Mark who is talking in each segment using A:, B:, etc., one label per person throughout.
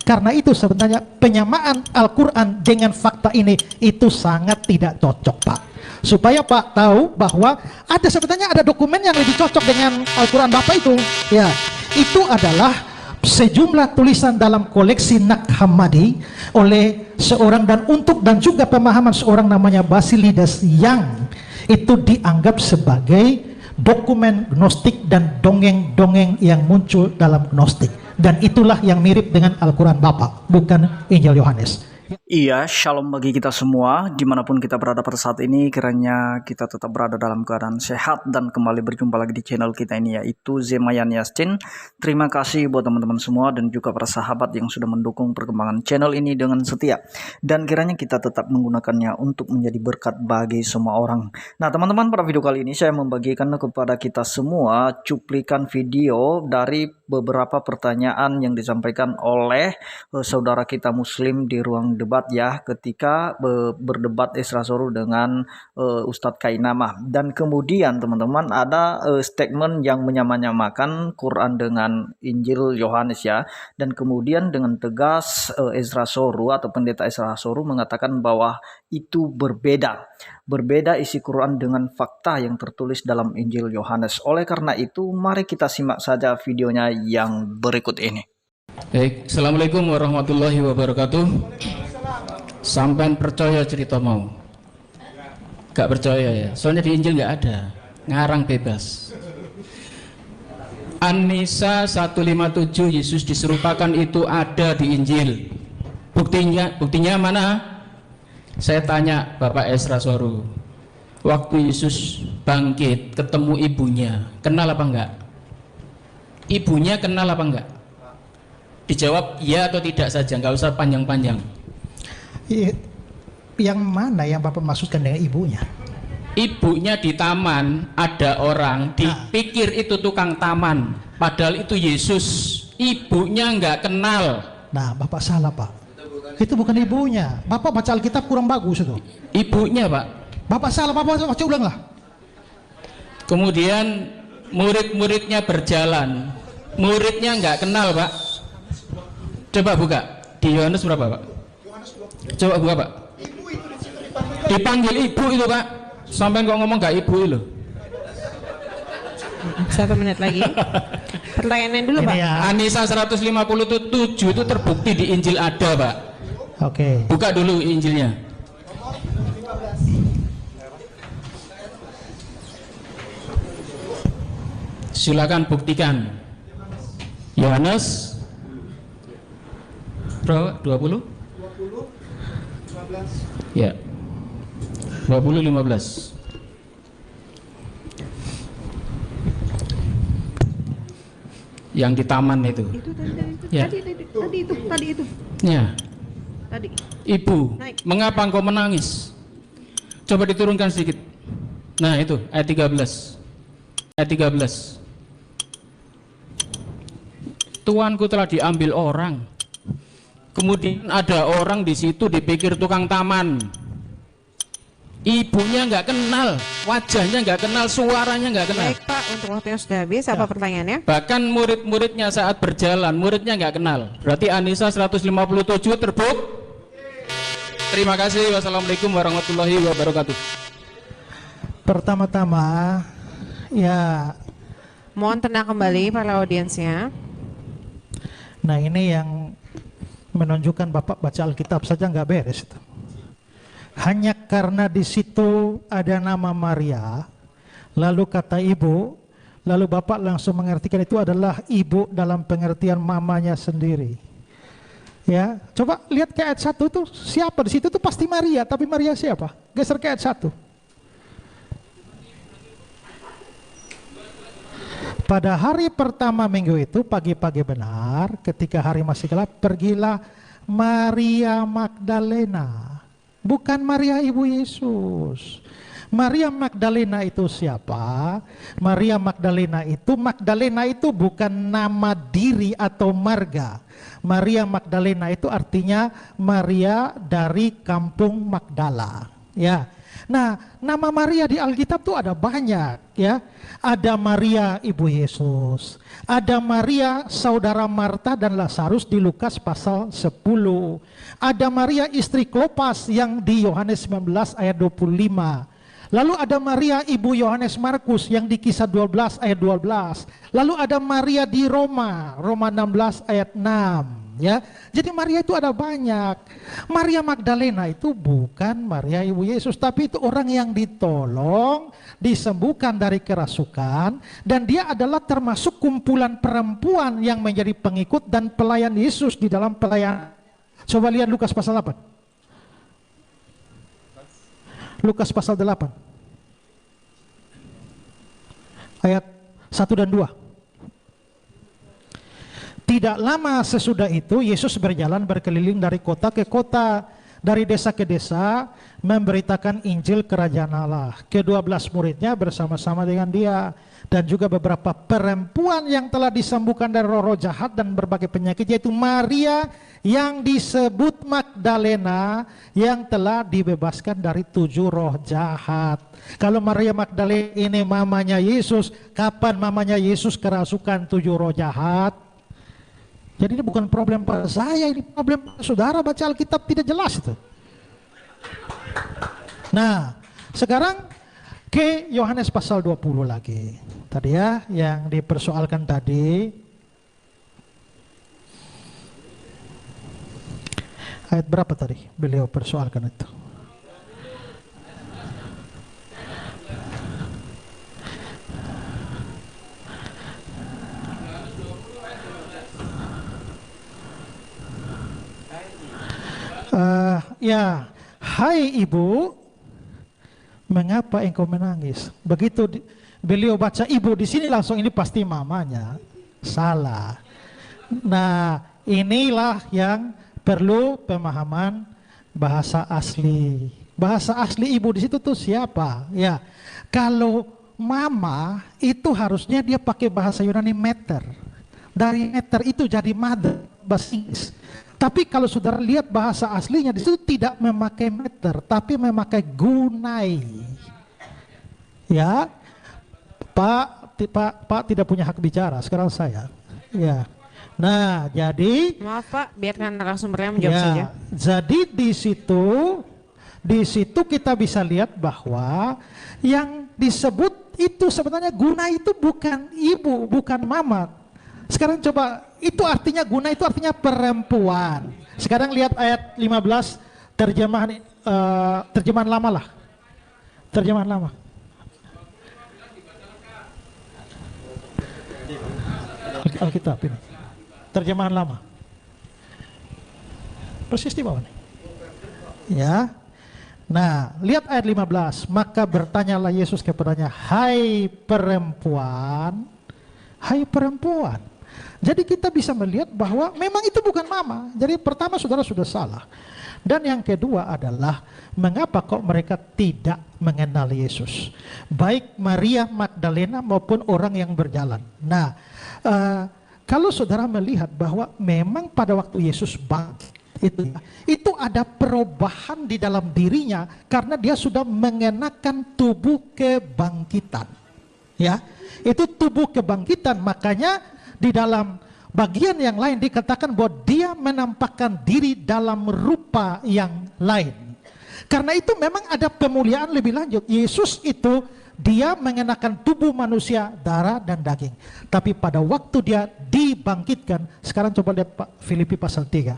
A: Karena itu sebenarnya penyamaan Al-Quran dengan fakta ini itu sangat tidak cocok, Pak. Supaya Pak tahu bahwa sebenarnya ada dokumen yang lebih cocok dengan Al-Quran Bapak itu. Ya, itu adalah sejumlah tulisan dalam koleksi Naqd Hammadi oleh seorang dan juga pemahaman seorang namanya Basilides yang itu dianggap sebagai dokumen gnostik dan dongeng-dongeng yang muncul dalam gnostik, dan itulah yang mirip dengan Al-Quran Bapak, bukan Injil Yohanes.
B: Iya, shalom bagi kita semua, dimanapun kita berada pada saat ini, kiranya kita tetap berada dalam keadaan sehat dan kembali berjumpa lagi di channel kita ini, yaitu Zemayan Yastin. Terima kasih buat teman-teman semua dan juga para sahabat yang sudah mendukung perkembangan channel ini dengan setia. Dan kiranya kita tetap menggunakannya untuk menjadi berkat bagi semua orang. Nah teman-teman, pada video kali ini saya membagikan kepada kita semua cuplikan video dari beberapa pertanyaan yang disampaikan oleh saudara kita muslim di ruang debat ya, ketika berdebat Isra Sorul dengan Ustadz Kainamah. Dan kemudian teman-teman ada statement yang menyamakan Quran dengan Injil Yohanes ya, dan kemudian dengan tegas Isra Sorul atau pendeta Isra Sorul mengatakan bahwa itu berbeda isi Quran dengan fakta yang tertulis dalam Injil Yohanes. Oleh karena itu mari kita simak saja videonya yang berikut ini.
C: Baik, assalamualaikum warahmatullahi wabarakatuh. Sampai percaya cerita mau? Gak percaya ya? Soalnya di Injil gak ada, ngarang bebas. An-Nisa 157 Yesus diserupakan itu ada di Injil. Buktinya mana? Saya tanya Bapak Esra Soru, waktu Yesus bangkit ketemu ibunya, kenal apa enggak? Ibunya kenal apa enggak? Dijawab ya atau tidak saja, nggak usah panjang-panjang.
A: Yang mana yang Bapak maksudkan dengan ibunya?
C: Ibunya di taman, ada orang dipikir itu tukang taman, padahal itu Yesus. Ibunya nggak kenal.
A: Nah, Bapak salah, Pak. Itu bukan ibunya. Bapak baca Alkitab kurang bagus itu.
C: Ibunya, Pak.
A: Bapak salah, Bapak baca ulang lah.
C: Kemudian murid-muridnya berjalan, muridnya nggak kenal, Pak. Coba buka di Yohanes berapa, Pak? Coba buka, Pak. Dipanggil ibu itu, Pak. Sampai kok ngomong gak ibu itu.
D: 1 menit lagi. Pertanyaannya dulu, Pak.
A: Ya.
C: An-Nisa 157 itu terbukti di Injil ada, Pak.
A: Oke.
C: Buka dulu Injilnya. Silakan buktikan. Yohanes berapa? 20? 15. Ya. 20:15. Yang di taman itu.
D: Itu tadi,
C: Ya.
D: tadi itu.
C: Ya.
D: Tadi.
C: Ibu,
D: Naik.
C: mengapa engkau menangis? Coba diturunkan sedikit. Nah, itu ayat 13. Ayat 13. Tuanku telah diambil orang. Kemudian ada orang di situ dipikir tukang taman. Ibunya nggak kenal, wajahnya nggak kenal, suaranya nggak kenal.
D: Baik, Pak, untuk waktunya sudah habis. Apa pertanyaannya?
C: Bahkan murid-muridnya saat berjalan, muridnya nggak kenal. Berarti An-Nisa 157 terbukti. Terima kasih. Wassalamualaikum warahmatullahi wabarakatuh.
A: Pertama-tama, ya.
D: Mohon tenang kembali para audiensnya.
A: Nah, ini yang menunjukkan Bapak baca Alkitab saja nggak beres itu. Hanya karena di situ ada nama Maria, lalu kata ibu, lalu Bapak langsung mengartikan itu adalah ibu dalam pengertian mamanya sendiri. Ya, coba lihat ke ayat 1 itu siapa di situ, itu pasti Maria, tapi Maria siapa? Geser ke ayat 1. Pada hari pertama minggu itu, pagi-pagi benar, ketika hari masih gelap, pergilah Maria Magdalena. Bukan Maria ibu Yesus. Maria Magdalena itu siapa? Maria Magdalena itu bukan nama diri atau marga. Maria Magdalena itu artinya Maria dari kampung Magdala. Ya. Nah, nama Maria di Alkitab tuh ada banyak ya. Ada Maria ibu Yesus, ada Maria saudara Marta dan Lazarus di Lukas pasal 10. Ada Maria istri Klopas yang di Yohanes 19 ayat 25. Lalu ada Maria ibu Yohanes Markus yang di Kisah 12 ayat 12. Lalu ada Maria di Roma 16 ayat 6 ya. Jadi Maria itu ada banyak. Maria Magdalena itu bukan Maria ibu Yesus, tapi itu orang yang ditolong, disembuhkan dari kerasukan, dan dia adalah termasuk kumpulan perempuan yang menjadi pengikut dan pelayan Yesus di dalam pelayan. Coba lihat Lukas pasal 8. Lukas pasal 8 ayat 1 dan 2. Tidak lama sesudah itu Yesus berjalan berkeliling dari kota ke kota, dari desa ke desa, memberitakan Injil kerajaan Allah. Ke-12 muridnya bersama-sama dengan dia, dan juga beberapa perempuan yang telah disembuhkan dari roh-roh jahat dan berbagai penyakit, yaitu Maria yang disebut Magdalena yang telah dibebaskan dari 7 roh jahat. Kalau Maria Magdalena ini mamanya Yesus, kapan mamanya Yesus kerasukan 7 roh jahat? Jadi ini bukan problem pada saya, ini problem saudara baca Alkitab tidak jelas itu. Nah, sekarang ke Yohanes pasal 20 lagi. Tadi ya, yang dipersoalkan tadi. Ayat berapa tadi beliau persoalkan itu? Ya, hai ibu, mengapa engkau menangis? Begitu beliau baca ibu di sini langsung ini pasti mamanya. Salah. Nah, inilah yang perlu pemahaman bahasa asli. Bahasa asli ibu di situ tuh siapa? Ya, kalau mama itu harusnya dia pakai bahasa Yunani meter. Dari meter itu jadi mother, bahasa Inggris. Tapi kalau saudara lihat bahasa aslinya di situ tidak memakai meter, tapi memakai gunai. Ya, Pak tidak punya hak bicara. Sekarang saya. Ya. Nah, jadi.
D: Maaf Pak, biarkan narasumbernya menjawab
A: ya,
D: saja.
A: Jadi di situ kita bisa lihat bahwa yang disebut itu sebenarnya gunai itu bukan ibu, bukan mama. Sekarang coba, itu artinya guna itu artinya perempuan. Sekarang lihat ayat 15 terjemahan lama lah. Terjemahan lama. Alkitab ini. Terjemahan lama. Persis di bawah nih. Ya. Nah, lihat ayat 15. Maka bertanyalah Yesus kepadanya, hai perempuan. Hai perempuan. Jadi kita bisa melihat bahwa memang itu bukan mama. Jadi pertama saudara sudah salah. Dan yang kedua adalah mengapa kok mereka tidak mengenal Yesus. Baik Maria Magdalena maupun orang yang berjalan. Nah, kalau saudara melihat bahwa memang pada waktu Yesus bangkit, itu ada perubahan di dalam dirinya karena dia sudah mengenakan tubuh kebangkitan. Ya, itu tubuh kebangkitan, makanya di dalam bagian yang lain dikatakan bahwa dia menampakkan diri dalam rupa yang lain. Karena itu memang ada pemuliaan lebih lanjut. Yesus itu dia mengenakan tubuh manusia, darah dan daging. Tapi pada waktu dia dibangkitkan, sekarang coba lihat Pak, Filipi pasal 3.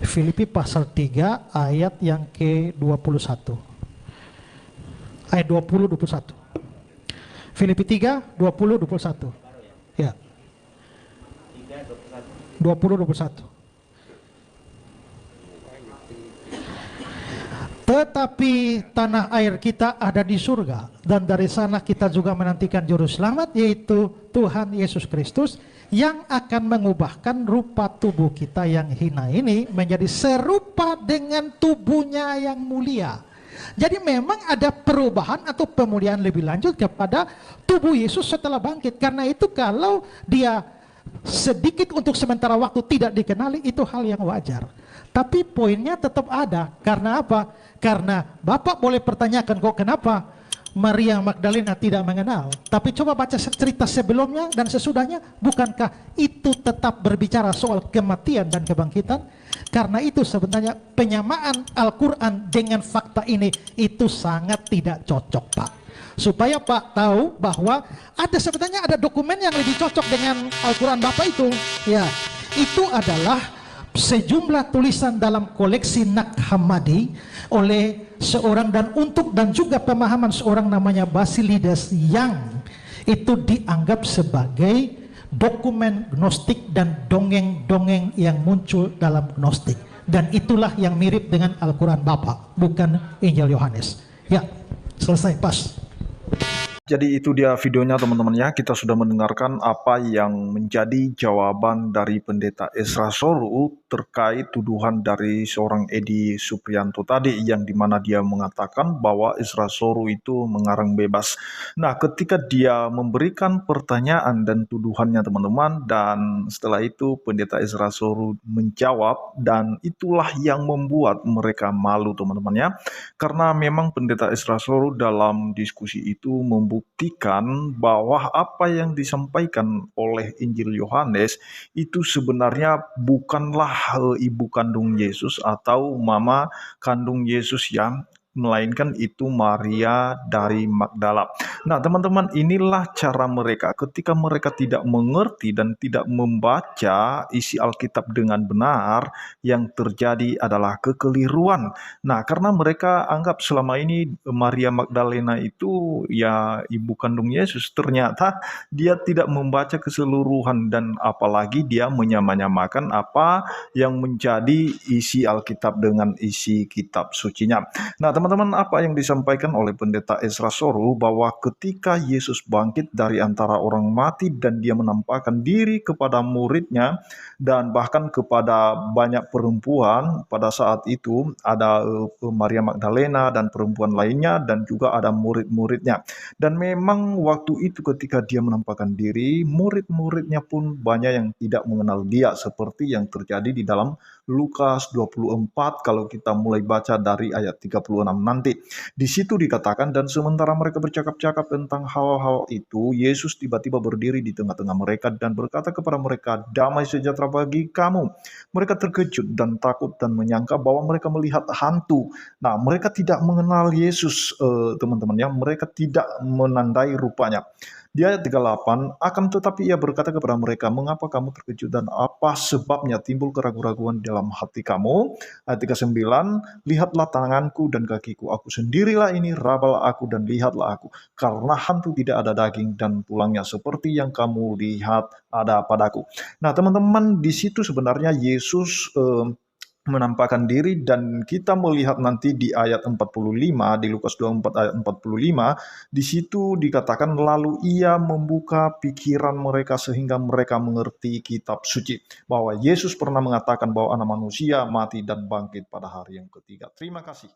A: Filipi pasal 3 ayat yang ke-21. Ayat 20-21. Filipi 3, 20-21. Ya. 20-21. Tetapi tanah air kita ada di surga, dan dari sana kita juga menantikan juru selamat, yaitu Tuhan Yesus Kristus, yang akan mengubahkan rupa tubuh kita yang hina ini menjadi serupa dengan tubuhnya yang mulia. Jadi memang ada perubahan atau pemulihan lebih lanjut kepada tubuh Yesus setelah bangkit. Karena itu kalau dia sedikit untuk sementara waktu tidak dikenali, itu hal yang wajar. Tapi poinnya tetap ada. Karena apa? Karena Bapak boleh pertanyakan, kok kenapa Maria Magdalena tidak mengenal? Tapi coba baca cerita sebelumnya dan sesudahnya. Bukankah itu tetap berbicara soal kematian dan kebangkitan? Karena itu sebenarnya penyamaan Al-Quran dengan fakta ini itu sangat tidak cocok, Pak. Supaya Pak tahu bahwa sebenarnya ada dokumen yang lebih cocok dengan Al-Quran Bapak itu. Ya, itu adalah sejumlah tulisan dalam koleksi Naqsh Hammadi oleh seorang dan juga pemahaman seorang namanya Basilides yang itu dianggap sebagai dokumen gnostik dan dongeng-dongeng yang muncul dalam gnostik, dan itulah yang mirip dengan Al-Quran Bapak, bukan Injil Yohanes. Ya, selesai, pas.
E: Jadi itu dia videonya teman-teman ya. Kita sudah mendengarkan apa yang menjadi jawaban dari Pendeta Ezra Soru terkait tuduhan dari seorang Edi Suprianto tadi, yang dimana dia mengatakan bahwa Ezra Soru itu mengarang bebas. Nah, ketika dia memberikan pertanyaan dan tuduhannya teman-teman, dan setelah itu Pendeta Ezra Soru menjawab, dan itulah yang membuat mereka malu teman-teman ya. Karena memang Pendeta Ezra Soru dalam diskusi itu membuktikan bahwa apa yang disampaikan oleh Injil Yohanes itu sebenarnya bukanlah ibu kandung Yesus atau mama kandung Yesus, yang melainkan itu Maria dari Magdala. Nah, teman-teman, inilah cara mereka ketika mereka tidak mengerti dan tidak membaca isi Alkitab dengan benar, yang terjadi adalah kekeliruan. Nah, karena mereka anggap selama ini Maria Magdalena itu ya ibu kandung Yesus, ternyata dia tidak membaca keseluruhan, dan apalagi dia menyamakan apa yang menjadi isi Alkitab dengan isi kitab sucinya. Nah, teman-teman, apa yang disampaikan oleh Pendeta Ezra Soru bahwa ketika Yesus bangkit dari antara orang mati dan dia menampakkan diri kepada muridnya dan bahkan kepada banyak perempuan, pada saat itu ada Maria Magdalena dan perempuan lainnya dan juga ada murid-muridnya. Dan memang waktu itu ketika dia menampakkan diri, murid-muridnya pun banyak yang tidak mengenal dia, seperti yang terjadi di dalam Lukas 24 kalau kita mulai baca dari ayat 36 nanti. Di situ dikatakan, dan sementara mereka bercakap-cakap tentang hal-hal itu, Yesus tiba-tiba berdiri di tengah-tengah mereka dan berkata kepada mereka, "Damai sejahtera bagi kamu." Mereka terkejut dan takut dan menyangka bahwa mereka melihat hantu. Nah, mereka tidak mengenal Yesus, teman-teman ya. Mereka tidak menandai rupanya. Di ayat 38, akan tetapi ia berkata kepada mereka, "Mengapa kamu terkejut dan apa sebabnya timbul keraguan-raguan dalam hati kamu?" Ayat 39, "Lihatlah tanganku dan kakiku, aku sendirilah ini, rabalah aku dan lihatlah aku. Karena hantu tidak ada daging dan tulangnya seperti yang kamu lihat ada padaku." Nah, teman-teman, di situ sebenarnya Yesus menampakkan diri, dan kita melihat nanti di ayat 45, di Lukas 24 ayat 45, di situ dikatakan, lalu ia membuka pikiran mereka sehingga mereka mengerti kitab suci, bahwa Yesus pernah mengatakan bahwa anak manusia mati dan bangkit pada hari yang ketiga. Terima kasih.